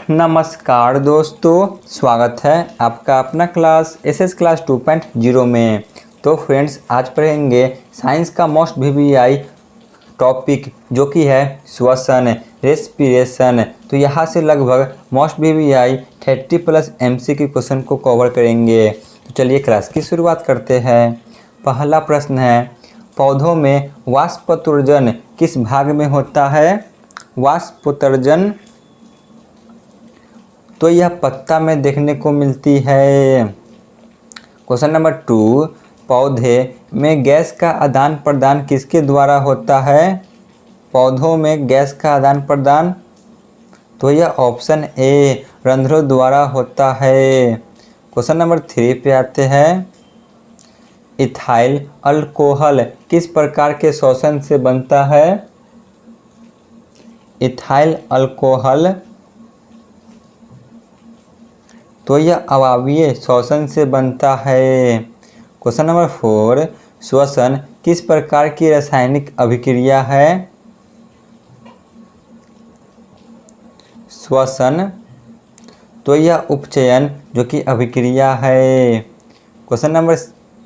नमस्कार दोस्तों, स्वागत है आपका अपना क्लास एसएस क्लास 2.0 में। तो फ्रेंड्स, आज पढ़ेंगे साइंस का मोस्ट वीवीआई टॉपिक जो कि है श्वसन रेस्पिरेशन। तो यहाँ से लगभग मोस्ट वीवीआई 30+ एमसीक्यू क्वेश्चन को कवर करेंगे। तो चलिए क्लास की शुरुआत करते हैं। पहला प्रश्न है, पौधों में वाष्पोत्सर्जन किस भाग में होता है? वाष्पोत्सर्जन तो यह पत्ता में देखने को मिलती है। क्वेश्चन नंबर 2, पौधे में गैस का आदान प्रदान किसके द्वारा होता है? पौधों में गैस का आदान प्रदान तो यह ऑप्शन ए रंध्रों द्वारा होता है। क्वेश्चन नंबर 3 पे आते हैं, इथाइल अल्कोहल किस प्रकार के शोषण से बनता है? इथाइल अल्कोहल तो यह अवायवीय शोषण से बनता है। क्वेश्चन नंबर 4, श्वसन किस प्रकार की रासायनिक अभिक्रिया है? श्वसन तो यह उपचयन जो कि अभिक्रिया है। क्वेश्चन नंबर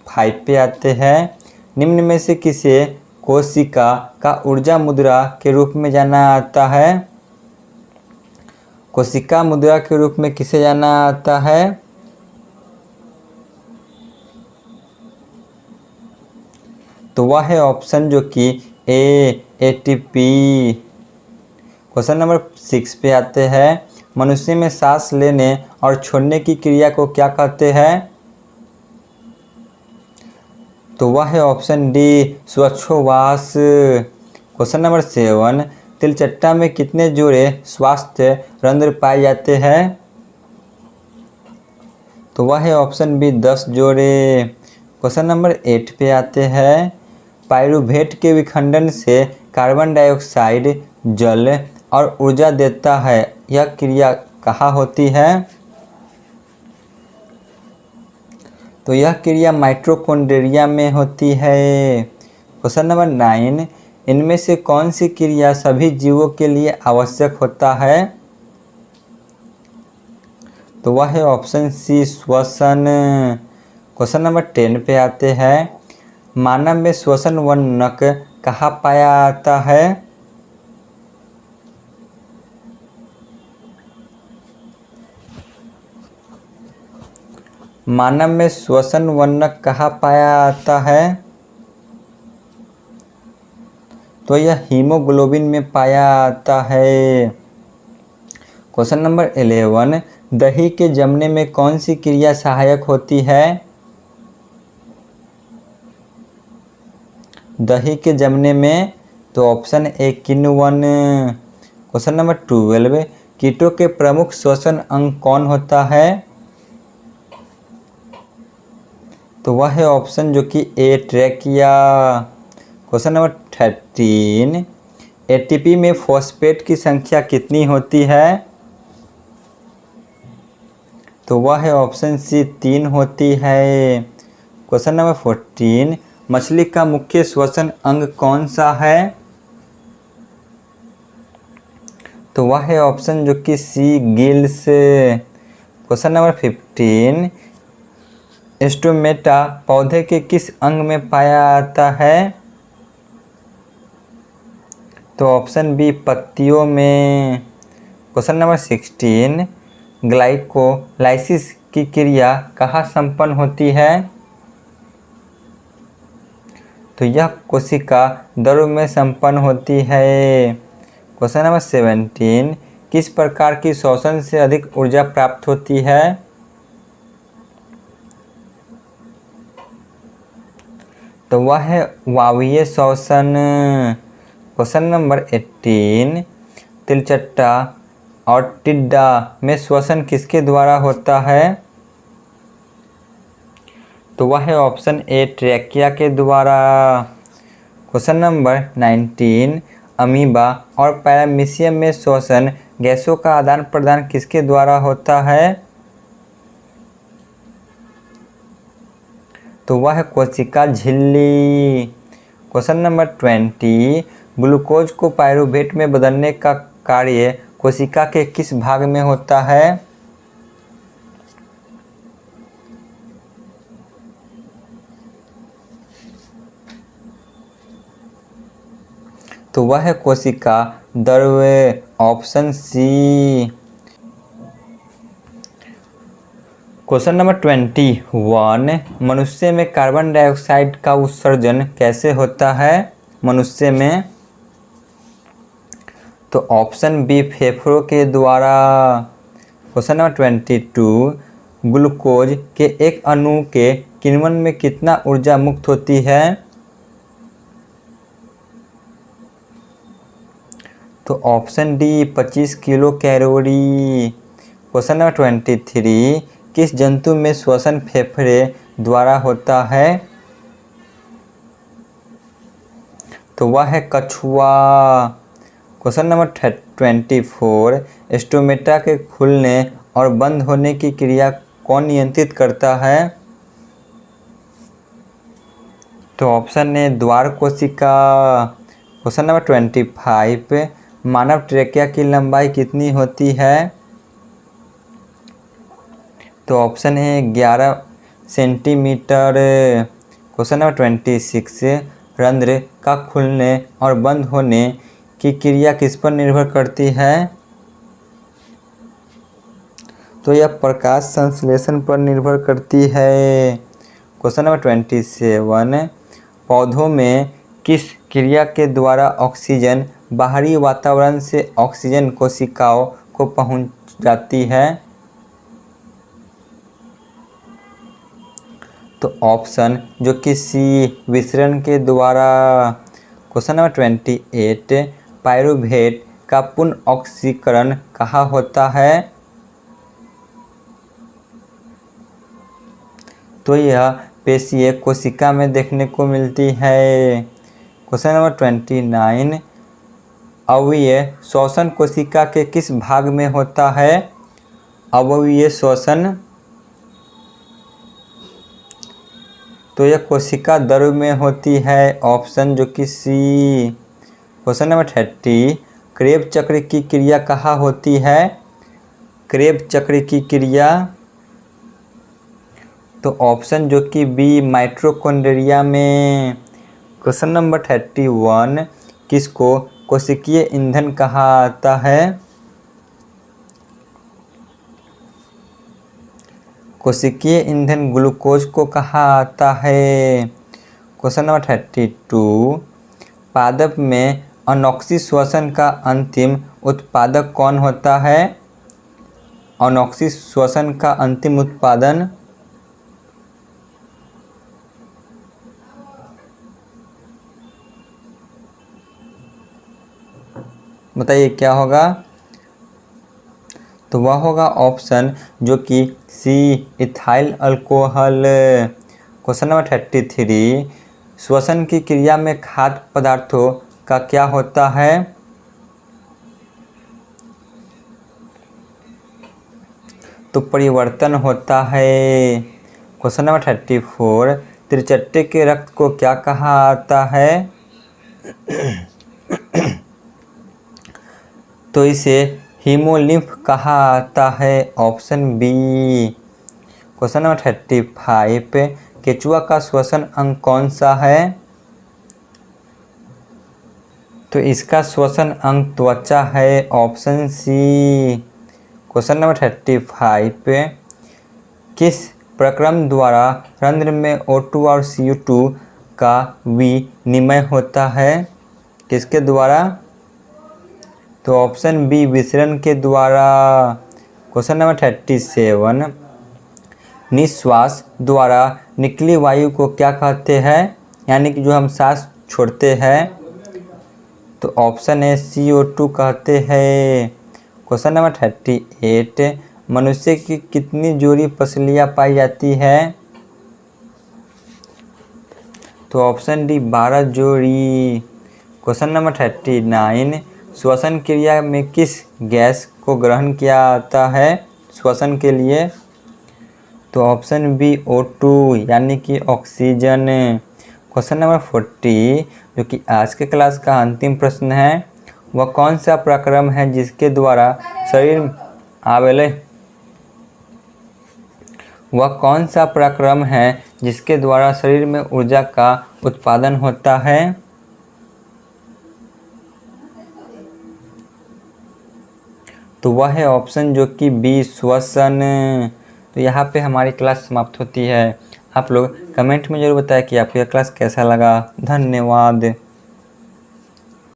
5 पे आते हैं, निम्न में से किसे कोशिका का ऊर्जा मुद्रा के रूप में जाना आता है? कोशिका मुद्रा के रूप में किसे जाना आता है? तो वह है ऑप्शन जो कि एटीपी। क्वेश्चन नंबर 6 पे आते हैं, मनुष्य में सांस लेने और छोड़ने की क्रिया को क्या कहते हैं? तो वह है ऑप्शन डी श्वासोच्छ्वास। क्वेश्चन नंबर 7, तिलचट्टा में कितने जोड़े स्वास्थ्य रंध्र पाए जाते हैं? तो वह है ऑप्शन बी 10 जोड़े। क्वेश्चन नंबर 8 पे आते हैं, पाइरूवेट के विखंडन से कार्बन डाइऑक्साइड जल और ऊर्जा देता है, यह क्रिया कहाँ होती है? तो यह क्रिया माइटोकॉन्ड्रिया में होती है। क्वेश्चन नंबर 9, इनमें से कौन सी क्रिया सभी जीवों के लिए आवश्यक होता है? तो वह है ऑप्शन सी श्वसन। क्वेश्चन नंबर 10 पे आते हैं, मानव में श्वसन वर्णक कहाँ पाया जाता है? मानव में श्वसन वर्णक कहाँ पाया जाता है? तो यह हीमोग्लोबिन में पाया जाता है। क्वेश्चन नंबर 11, दही के जमने में कौन सी क्रिया सहायक होती है? दही के जमने में तो ऑप्शन ए किण्वन। क्वेश्चन नंबर 12, कीटों के प्रमुख श्वसन अंग कौन होता है? तो वह है ऑप्शन जो कि ए ट्रैकिया। क्वेश्चन नंबर 13, एटीपी में फॉस्फेट की संख्या कितनी होती है? तो वह है ऑप्शन सी 3 होती है। क्वेश्चन नंबर 14, मछली का मुख्य श्वसन अंग कौन सा है? तो वह है ऑप्शन जो कि सी गिल्स। क्वेश्चन नंबर 15, स्टोमेटा पौधे के किस अंग में पाया जाता है? तो ऑप्शन बी पत्तियों में। क्वेश्चन नंबर 16, ग्लाइकोलाइसिस की क्रिया कहाँ संपन्न होती है? तो यह कोशिका द्रव में संपन्न होती है। क्वेश्चन नंबर 17, किस प्रकार की श्वसन से अधिक ऊर्जा प्राप्त होती है? तो वह है वायवीय श्वसन। क्वेश्चन नंबर 18, तिलचट्टा और टिड्डा में श्वसन किसके द्वारा होता है? तो वह है ऑप्शन ए ट्रैकिया के द्वारा। क्वेश्चन नंबर 19, अमीबा और पैरामीशियम में श्वसन गैसों का आदान प्रदान किसके द्वारा होता है? तो वह है कोशिका झिल्ली। क्वेश्चन नंबर 20, ग्लूकोज को पाइरूवेट में बदलने का कार्य कोशिका के किस भाग में होता है? तो वह है कोशिका द्रव्य, ऑप्शन सी। क्वेश्चन नंबर 21, मनुष्य में कार्बन डाइऑक्साइड का उत्सर्जन कैसे होता है? मनुष्य में, तो ऑप्शन बी फेफड़ों के द्वारा। क्वेश्चन नंबर 22, ग्लूकोज के एक अणु के किण्वन में कितना ऊर्जा मुक्त होती है? तो option D 25 kilo calorie. Question number 23, किस जंतु में श्वसन फेफड़े द्वारा होता है? तो वह है कछुआ। क्वेश्चन नंबर 24, स्टोमेटा के खुलने और बंद होने की क्रिया कौन नियंत्रित करता है? तो ऑप्शन ए द्वार कोशिका। क्वेश्चन नंबर 25, मानव ट्रेकिया की लंबाई कितनी होती है? तो option A 11 centimetre. Question number 26, रंध्र का खुलने और बंद होने की क्रिया किस पर निर्भर करती है? तो यह प्रकाश संश्लेषण पर निर्भर करती है। क्वेश्चन नंबर 27, पौधों में किस क्रिया के द्वारा ऑक्सीजन बाहरी वातावरण से ऑक्सीजन कोशिकाओं को पहुंच जाती है? तो ऑप्शन जो किसी विसरण के द्वारा। क्वेश्चन नंबर 28, पायरुवेट का पुनः ऑक्सीकरण कहाँ होता है? तो यह पेशीय कोशिका में देखने को मिलती है। क्वेश्चन नंबर 29, अवयवीय श्वसन कोशिका के किस भाग में होता है? अवयवीय श्वसन, तो यह कोशिका द्रव्य में होती है, ऑप्शन जो कि सी। क्वेश्चन नंबर 30, क्रेब चक्र की क्रिया कहाँ होती है? क्रेब चक्र की क्रिया, तो ऑप्शन जो कि बी माइटोकॉन्ड्रिया में। क्वेश्चन नंबर 31, किसको कोशिकीय ईंधन कहा आता है? कोशिकीय ईंधन ग्लूकोज को कहा आता है। क्वेश्चन नंबर 32, पादप में अनॉक्सी श्वसन का अंतिम उत्पादक कौन होता है? अनॉक्सी श्वसन का अंतिम उत्पादन, बताइए क्या होगा? तो वह होगा ऑप्शन जो कि सी इथाइल अल्कोहल। क्वेश्चन नंबर 33, श्वसन की क्रिया में खाद्य पदार्थों का क्या होता है? तो परिवर्तन होता है। क्वेश्चन नंबर 34, त्रिचट्टे के रक्त को क्या कहा आता है? तो इसे हीमोलिम्फ कहा आता है, ऑप्शन बी। क्वेश्चन नंबर 35, केचुआ का श्वसन अंग कौन सा है? तो इसका श्वसन अंग त्वचा है, ऑप्शन सी। क्वेश्चन नंबर 35, किस प्रक्रम द्वारा रंध्र में O2 और CO2 का विनिमय होता है? किसके द्वारा? तो ऑप्शन बी विसरण के द्वारा। क्वेश्चन नंबर 37, निश्वास द्वारा निकली वायु को क्या कहते हैं? यानी कि जो हम सांस छोड़ते हैं, तो ऑप्शन है CO2 कहते हैं। क्वेश्चन नंबर 38, मनुष्य की कितनी जोड़ी पसलियाँ पाई जाती है? तो ऑप्शन डी 12 जोड़ी। क्वेश्चन नंबर 39, श्वसन क्रिया में किस गैस को ग्रहण किया जाता है श्वसन के लिए? तो ऑप्शन बी O2 यानी कि ऑक्सीजन। क्वेश्चन नंबर 40, जो कि आज के क्लास का अंतिम प्रश्न है, वह कौन सा प्रक्रम है जिसके द्वारा शरीर आवेले वह कौन सा प्रक्रम है जिसके द्वारा शरीर में ऊर्जा का उत्पादन होता है? तो वह है ऑप्शन जो कि बी, श्वसन। तो यहाँ पे हमारी क्लास समाप्त होती है। आप लोग कमेंट में ज़रूर बताएं कि आपको यह क्लास कैसा लगा। धन्यवाद।